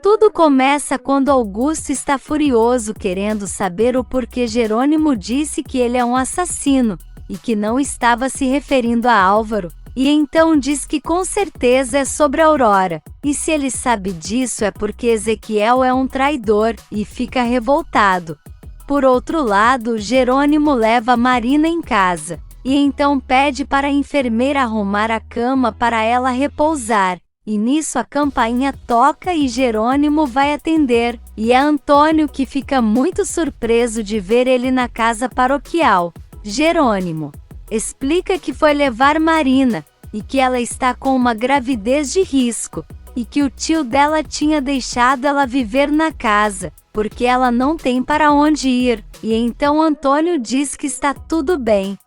Tudo começa quando Augusto está furioso querendo saber o porquê Jerônimo disse que ele é um assassino, e que não estava se referindo a Álvaro, e então diz que com certeza é sobre Aurora, e se ele sabe disso é porque Ezequiel é um traidor, e fica revoltado. Por outro lado, Jerônimo leva Marina em casa, e então pede para a enfermeira arrumar a cama para ela repousar. E nisso a campainha toca e Jerônimo vai atender, e é Antônio que fica muito surpreso de ver ele na casa paroquial. Jerônimo explica que foi levar Marina, e que ela está com uma gravidez de risco, e que o tio dela tinha deixado ela viver na casa, porque ela não tem para onde ir, e então Antônio diz que está tudo bem,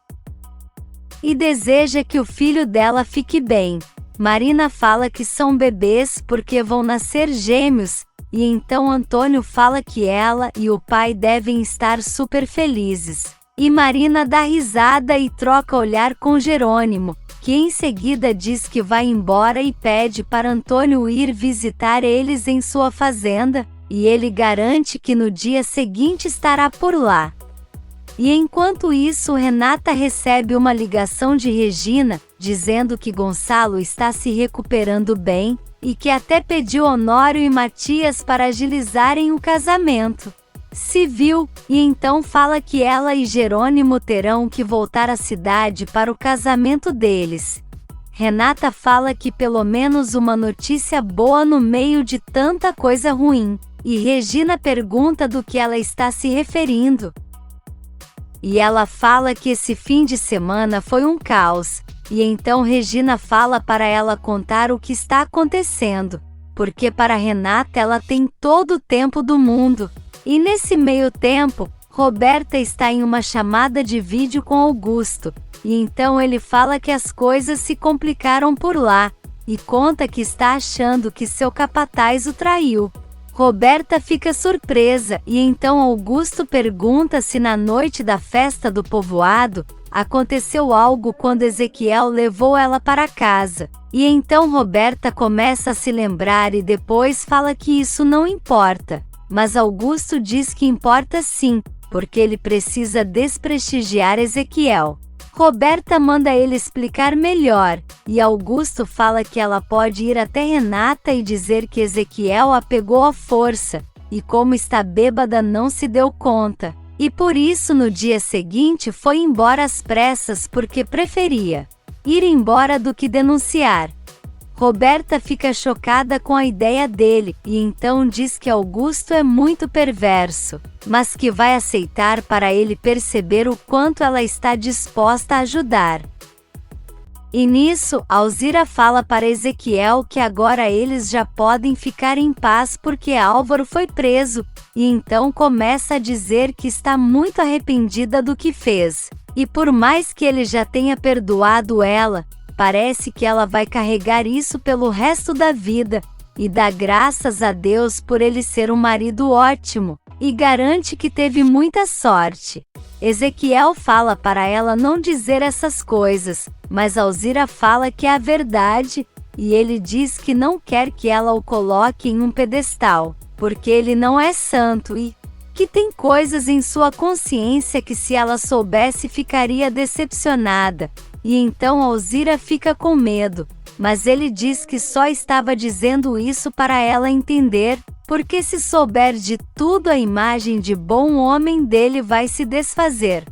e deseja que o filho dela fique bem. Marina fala que são bebês porque vão nascer gêmeos, e então Antônio fala que ela e o pai devem estar super felizes. E Marina dá risada e troca olhar com Jerônimo, que em seguida diz que vai embora e pede para Antônio ir visitar eles em sua fazenda, e ele garante que no dia seguinte estará por lá. E enquanto isso, Renata recebe uma ligação de Regina, dizendo que Gonçalo está se recuperando bem, e que até pediu Honório e Matias para agilizarem o casamento civil, e então fala que ela e Jerônimo terão que voltar à cidade para o casamento deles. Renata fala que pelo menos uma notícia boa no meio de tanta coisa ruim, e Regina pergunta do que ela está se referindo. E ela fala que esse fim de semana foi um caos, e então Regina fala para ela contar o que está acontecendo, porque para Renata ela tem todo o tempo do mundo. E nesse meio tempo, Roberta está em uma chamada de vídeo com Augusto, e então ele fala que as coisas se complicaram por lá, e conta que está achando que seu capataz o traiu. Roberta fica surpresa, e então Augusto pergunta se na noite da festa do povoado, aconteceu algo quando Ezequiel levou ela para casa. E então Roberta começa a se lembrar e depois fala que isso não importa. Mas Augusto diz que importa sim, porque ele precisa desprestigiar Ezequiel. Roberta manda ele explicar melhor, e Augusto fala que ela pode ir até Renata e dizer que Ezequiel a pegou à força, e como está bêbada não se deu conta, e por isso no dia seguinte foi embora às pressas porque preferia ir embora do que denunciar. Roberta fica chocada com a ideia dele, e então diz que Augusto é muito perverso, mas que vai aceitar para ele perceber o quanto ela está disposta a ajudar. E nisso, Alzira fala para Ezequiel que agora eles já podem ficar em paz porque Álvaro foi preso, e então começa a dizer que está muito arrependida do que fez, e por mais que ele já tenha perdoado ela, parece que ela vai carregar isso pelo resto da vida, e dá graças a Deus por ele ser um marido ótimo, e garante que teve muita sorte. Ezequiel fala para ela não dizer essas coisas, mas Alzira fala que é a verdade, e ele diz que não quer que ela o coloque em um pedestal, porque ele não é santo e que tem coisas em sua consciência que se ela soubesse ficaria decepcionada. E então Alzira fica com medo, mas ele diz que só estava dizendo isso para ela entender, porque se souber de tudo a imagem de bom homem dele vai se desfazer.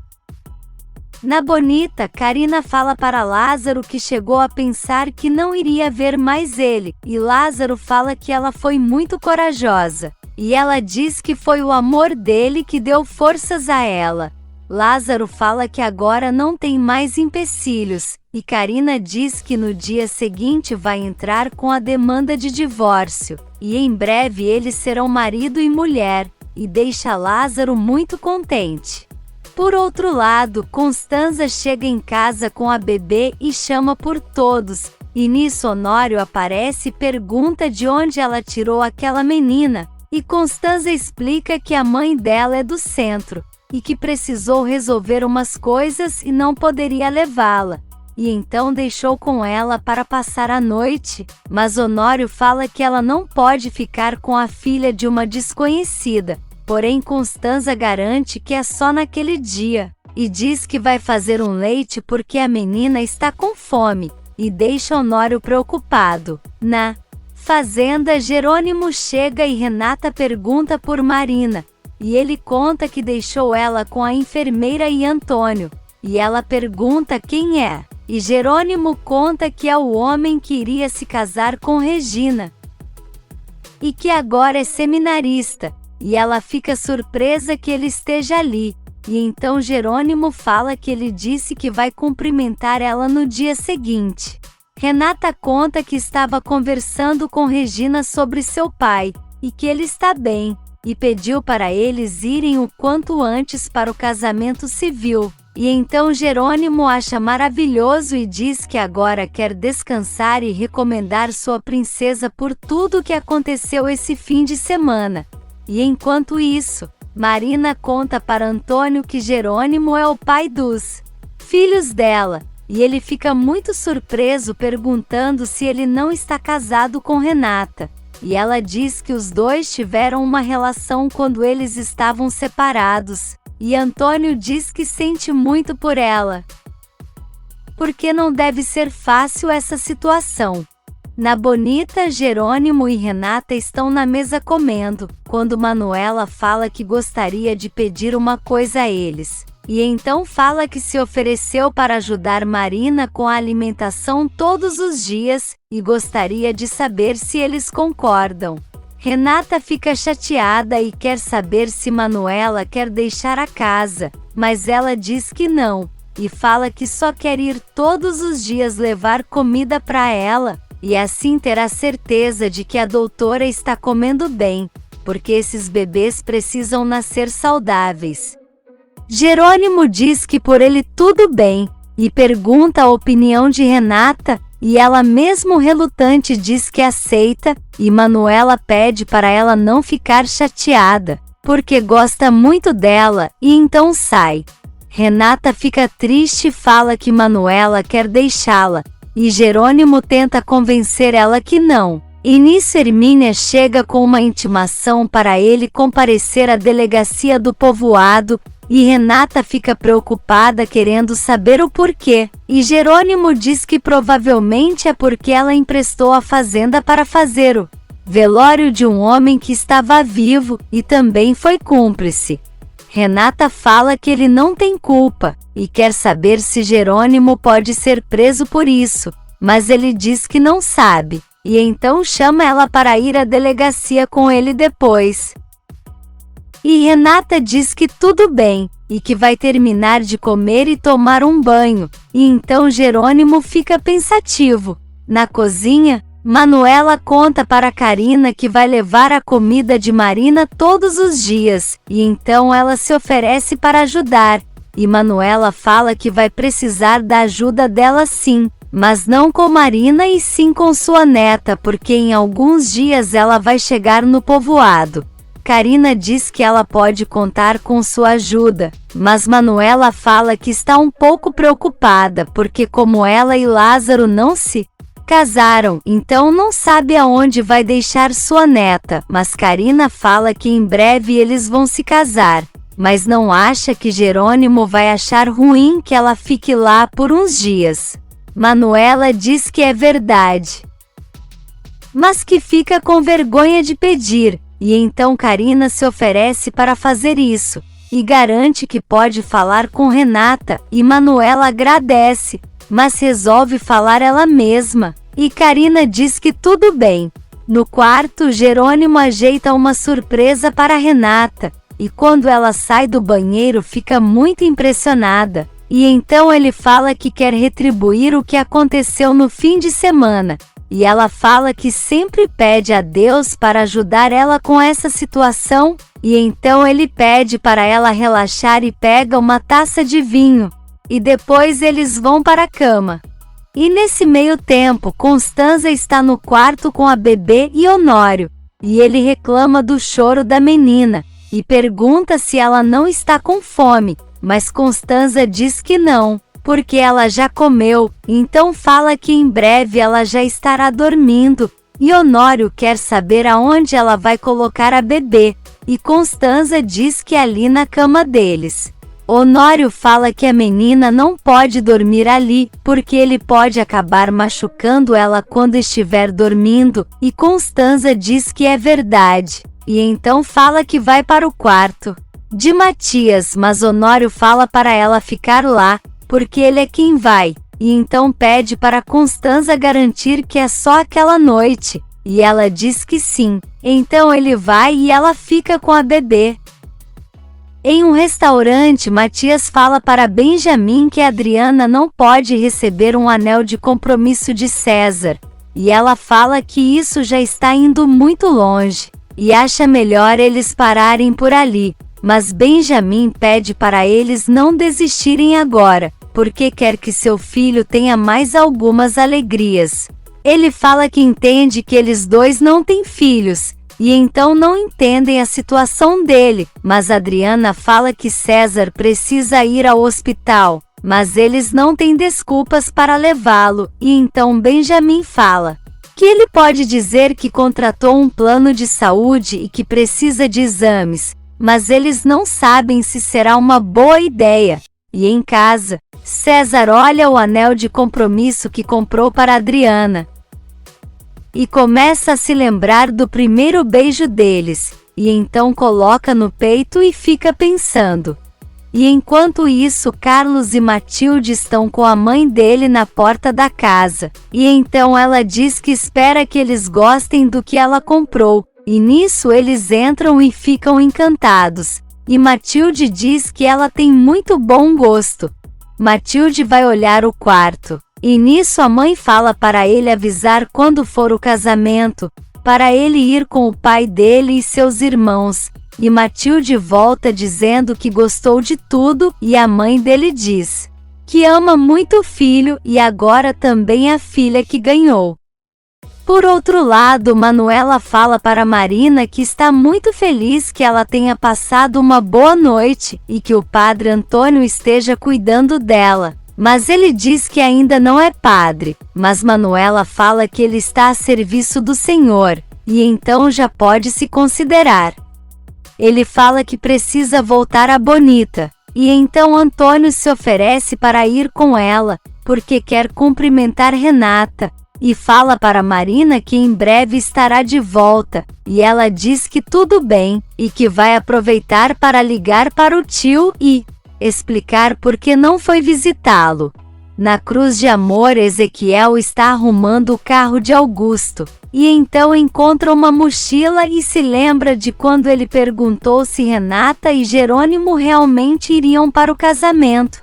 Na Bonita, Carina fala para Lázaro que chegou a pensar que não iria ver mais ele, e Lázaro fala que ela foi muito corajosa, e ela diz que foi o amor dele que deu forças a ela. Lázaro fala que agora não tem mais empecilhos, e Carina diz que no dia seguinte vai entrar com a demanda de divórcio, e em breve eles serão marido e mulher, e deixa Lázaro muito contente. Por outro lado, Constanza chega em casa com a bebê e chama por todos, e nisso Honório aparece e pergunta de onde ela tirou aquela menina, e Constanza explica que a mãe dela é do centro, e que precisou resolver umas coisas e não poderia levá-la. e então deixou com ela para passar a noite, mas Honório fala que ela não pode ficar com a filha de uma desconhecida, porém Constanza garante que é só naquele dia, e diz que vai fazer um leite porque a menina está com fome, e deixa Honório preocupado. Na fazenda, Jerônimo chega e Renata pergunta por Marina, e ele conta que deixou ela com a enfermeira e Antônio, e ela pergunta quem é, e Jerônimo conta que é o homem que iria se casar com Regina, e que agora é seminarista, e ela fica surpresa que ele esteja ali, e então Jerônimo fala que ele disse que vai cumprimentar ela no dia seguinte. Renata conta que estava conversando com Regina sobre seu pai, e que ele está bem, e pediu para eles irem o quanto antes para o casamento civil. E então Jerônimo acha maravilhoso e diz que agora quer descansar e recomendar sua princesa por tudo que aconteceu esse fim de semana. E enquanto isso, Marina conta para Antônio que Jerônimo é o pai dos filhos dela, e ele fica muito surpreso perguntando se ele não está casado com Renata, e ela diz que os dois tiveram uma relação quando eles estavam separados, e Antônio diz que sente muito por ela, porque não deve ser fácil essa situação. Na Bonita, Jerônimo e Renata estão na mesa comendo, quando Manuela fala que gostaria de pedir uma coisa a eles, e então fala que se ofereceu para ajudar Marina com a alimentação todos os dias, e gostaria de saber se eles concordam. Renata fica chateada e quer saber se Manuela quer deixar a casa, mas ela diz que não, e fala que só quer ir todos os dias levar comida para ela, e assim terá certeza de que a doutora está comendo bem, porque esses bebês precisam nascer saudáveis. Jerônimo diz que por ele tudo bem, e pergunta a opinião de Renata, e ela mesmo relutante diz que aceita, e Manuela pede para ela não ficar chateada, porque gosta muito dela, e então sai. Renata fica triste e fala que Manuela quer deixá-la, e Jerônimo tenta convencer ela que não. E nisso Hermínia chega com uma intimação para ele comparecer à delegacia do povoado, e Renata fica preocupada querendo saber o porquê, e Jerônimo diz que provavelmente é porque ela emprestou a fazenda para fazer o velório de um homem que estava vivo, e também foi cúmplice. Renata fala que ele não tem culpa, e quer saber se Jerônimo pode ser preso por isso, mas ele diz que não sabe, e então chama ela para ir à delegacia com ele depois. E Renata diz que tudo bem, e que vai terminar de comer e tomar um banho, e então Jerônimo fica pensativo. Na cozinha, Manuela conta para Carina que vai levar a comida de Marina todos os dias, e então ela se oferece para ajudar, e Manuela fala que vai precisar da ajuda dela sim, mas não com Marina e sim com sua neta, porque em alguns dias ela vai chegar no povoado. Carina diz que ela pode contar com sua ajuda, mas Manuela fala que está um pouco preocupada, porque como ela e Lázaro não se casaram, então não sabe aonde vai deixar sua neta, mas Carina fala que em breve eles vão se casar, mas não acha que Jerônimo vai achar ruim que ela fique lá por uns dias. Manuela diz que é verdade, mas que fica com vergonha de pedir, e então Carina se oferece para fazer isso, e garante que pode falar com Renata, e Manuela agradece, mas resolve falar ela mesma, e Carina diz que tudo bem. No quarto, Jerônimo ajeita uma surpresa para Renata, e quando ela sai do banheiro fica muito impressionada, e então ele fala que quer retribuir o que aconteceu no fim de semana, e ela fala que sempre pede a Deus para ajudar ela com essa situação, e então ele pede para ela relaxar e pega uma taça de vinho, e depois eles vão para a cama. E nesse meio tempo, Constanza está no quarto com a bebê e Honório, e ele reclama do choro da menina, e pergunta se ela não está com fome, mas Constanza diz que não, porque ela já comeu, então fala que em breve ela já estará dormindo, e Honório quer saber aonde ela vai colocar a bebê, e Constanza diz que ali na cama deles. Honório fala que a menina não pode dormir ali, porque ele pode acabar machucando ela quando estiver dormindo, e Constanza diz que é verdade, e então fala que vai para o quarto de Matias, mas Honório fala para ela ficar lá, porque ele é quem vai, e então pede para Constanza garantir que é só aquela noite, e ela diz que sim, então ele vai e ela fica com a bebê. Em um restaurante, Matias fala para Benjamin que Adriana não pode receber um anel de compromisso de César, e ela fala que isso já está indo muito longe, e acha melhor eles pararem por ali, mas Benjamin pede para eles não desistirem agora, porque quer que seu filho tenha mais algumas alegrias. Ele fala que entende que eles dois não têm filhos, e então não entendem a situação dele, mas Adriana fala que César precisa ir ao hospital, mas eles não têm desculpas para levá-lo, e então Benjamin fala que ele pode dizer que contratou um plano de saúde e que precisa de exames, mas eles não sabem se será uma boa ideia. E em casa, César olha o anel de compromisso que comprou para Adriana e começa a se lembrar do primeiro beijo deles, e então coloca no peito e fica pensando. E enquanto isso, Carlos e Matilde estão com a mãe dele na porta da casa, e então ela diz que espera que eles gostem do que ela comprou, e nisso eles entram e ficam encantados, e Matilde diz que ela tem muito bom gosto. Matilde vai olhar o quarto, e nisso a mãe fala para ele avisar quando for o casamento, para ele ir com o pai dele e seus irmãos, e Matilde volta dizendo que gostou de tudo, e a mãe dele diz que ama muito o filho e agora também a filha que ganhou. Por outro lado, Manuela fala para Marina que está muito feliz que ela tenha passado uma boa noite e que o padre Antônio esteja cuidando dela, mas ele diz que ainda não é padre, mas Manuela fala que ele está a serviço do Senhor, e então já pode se considerar. Ele fala que precisa voltar a Bonita, e então Antônio se oferece para ir com ela, porque quer cumprimentar Renata, e fala para Marina que em breve estará de volta, e ela diz que tudo bem, e que vai aproveitar para ligar para o tio e explicar por que não foi visitá-lo. Na Cruz de Amor, Ezequiel está arrumando o carro de Augusto, e então encontra uma mochila e se lembra de quando ele perguntou se Renata e Jerônimo realmente iriam para o casamento.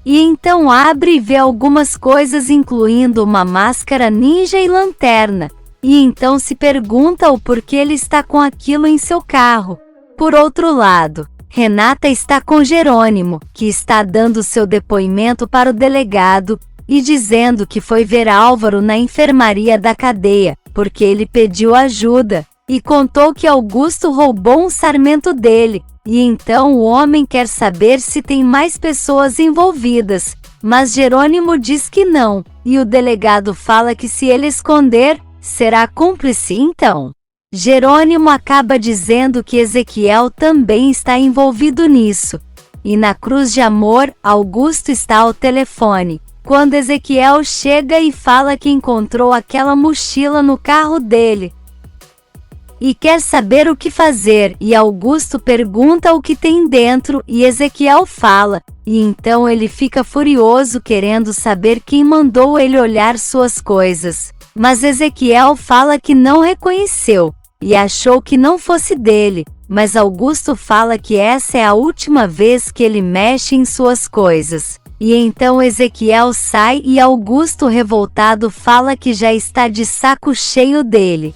E então abre e vê algumas coisas, incluindo uma máscara ninja e lanterna, e então se pergunta o porquê ele está com aquilo em seu carro. Por outro lado, Renata está com Jerônimo, que está dando seu depoimento para o delegado, e dizendo que foi ver Álvaro na enfermaria da cadeia, porque ele pediu ajuda, e contou que Augusto roubou um sarmento dele, e então o homem quer saber se tem mais pessoas envolvidas, mas Jerônimo diz que não, e o delegado fala que se ele esconder, será cúmplice então. Jerônimo acaba dizendo que Ezequiel também está envolvido nisso. E na Cruz de Amor, Augusto está ao telefone, quando Ezequiel chega e fala que encontrou aquela mochila no carro dele e quer saber o que fazer, e Augusto pergunta o que tem dentro, e Ezequiel fala, e então ele fica furioso querendo saber quem mandou ele olhar suas coisas, mas Ezequiel fala que não reconheceu, e achou que não fosse dele, mas Augusto fala que essa é a última vez que ele mexe em suas coisas, e então Ezequiel sai e Augusto revoltado fala que já está de saco cheio dele.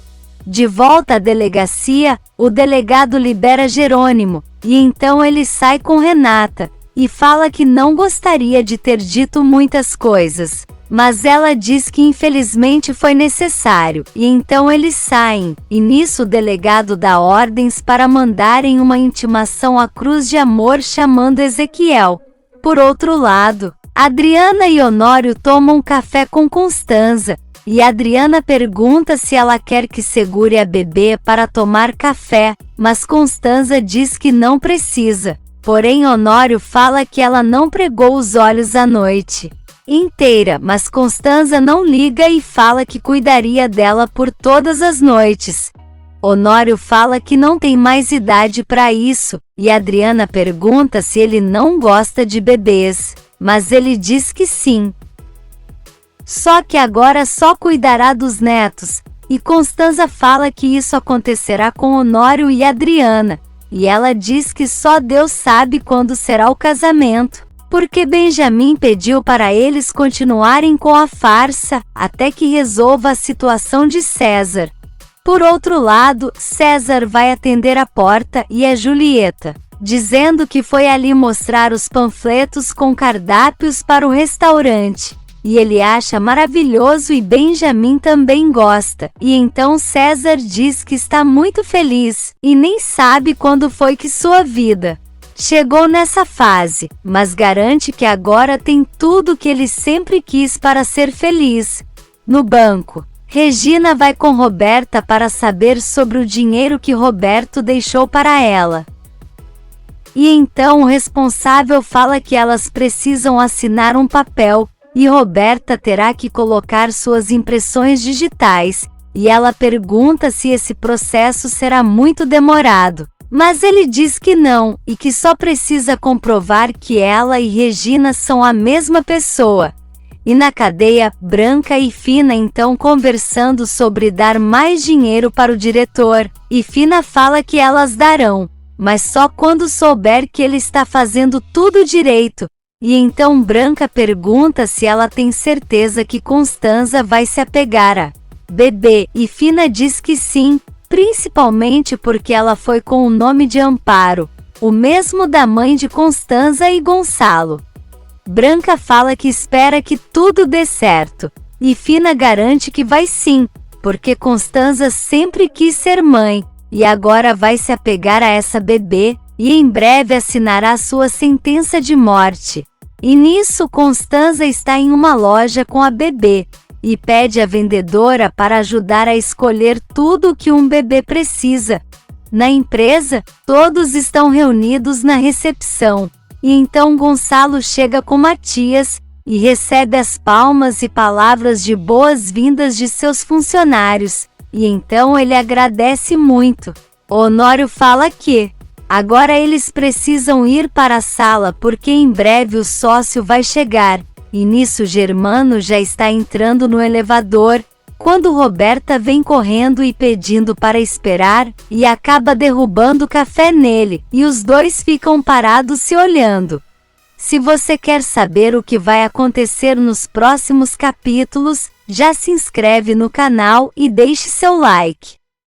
De volta à delegacia, o delegado libera Jerônimo, e então ele sai com Renata, e fala que não gostaria de ter dito muitas coisas, mas ela diz que infelizmente foi necessário, e então eles saem, e nisso o delegado dá ordens para mandarem uma intimação à Cruz de Amor chamando Ezequiel. Por outro lado, Adriana e Honório tomam café com Constanza, e Adriana pergunta se ela quer que segure a bebê para tomar café, mas Constanza diz que não precisa. Porém, Honório fala que ela não pregou os olhos a noite inteira, mas Constanza não liga e fala que cuidaria dela por todas as noites. Honório fala que não tem mais idade para isso, e Adriana pergunta se ele não gosta de bebês, mas ele diz que sim. Só que agora só cuidará dos netos, e Constanza fala que isso acontecerá com Honório e Adriana, e ela diz que só Deus sabe quando será o casamento, porque Benjamin pediu para eles continuarem com a farsa até que resolva a situação de César. Por outro lado, César vai atender a porta e é Julieta, dizendo que foi ali mostrar os panfletos com cardápios para o restaurante. E ele acha maravilhoso e Benjamin também gosta. E então César diz que está muito feliz e nem sabe quando foi que sua vida chegou nessa fase, mas garante que agora tem tudo que ele sempre quis para ser feliz. No banco, Regina vai com Roberta para saber sobre o dinheiro que Roberto deixou para ela. E então o responsável fala que elas precisam assinar um papel, e Roberta terá que colocar suas impressões digitais, e ela pergunta se esse processo será muito demorado. Mas ele diz que não, e que só precisa comprovar que ela e Regina são a mesma pessoa. E na cadeia, Branca e Fina então conversando sobre dar mais dinheiro para o diretor, e Fina fala que elas darão, mas só quando souber que ele está fazendo tudo direito. E então Branca pergunta se ela tem certeza que Constanza vai se apegar a bebê, e Fina diz que sim, principalmente porque ela foi com o nome de Amparo, o mesmo da mãe de Constanza e Gonçalo. Branca fala que espera que tudo dê certo, e Fina garante que vai sim, porque Constanza sempre quis ser mãe, e agora vai se apegar a essa bebê, e em breve assinará sua sentença de morte. E nisso Constanza está em uma loja com a bebê, e pede à vendedora para ajudar a escolher tudo o que um bebê precisa. Na empresa, todos estão reunidos na recepção, e então Gonçalo chega com Matias, e recebe as palmas e palavras de boas-vindas de seus funcionários, e então ele agradece muito. Honório fala que agora eles precisam ir para a sala porque em breve o sócio vai chegar. E nisso Germano já está entrando no elevador, quando Roberta vem correndo e pedindo para esperar, e acaba derrubando o café nele, e os dois ficam parados se olhando. Se você quer saber o que vai acontecer nos próximos capítulos, já se inscreve no canal e deixe seu like.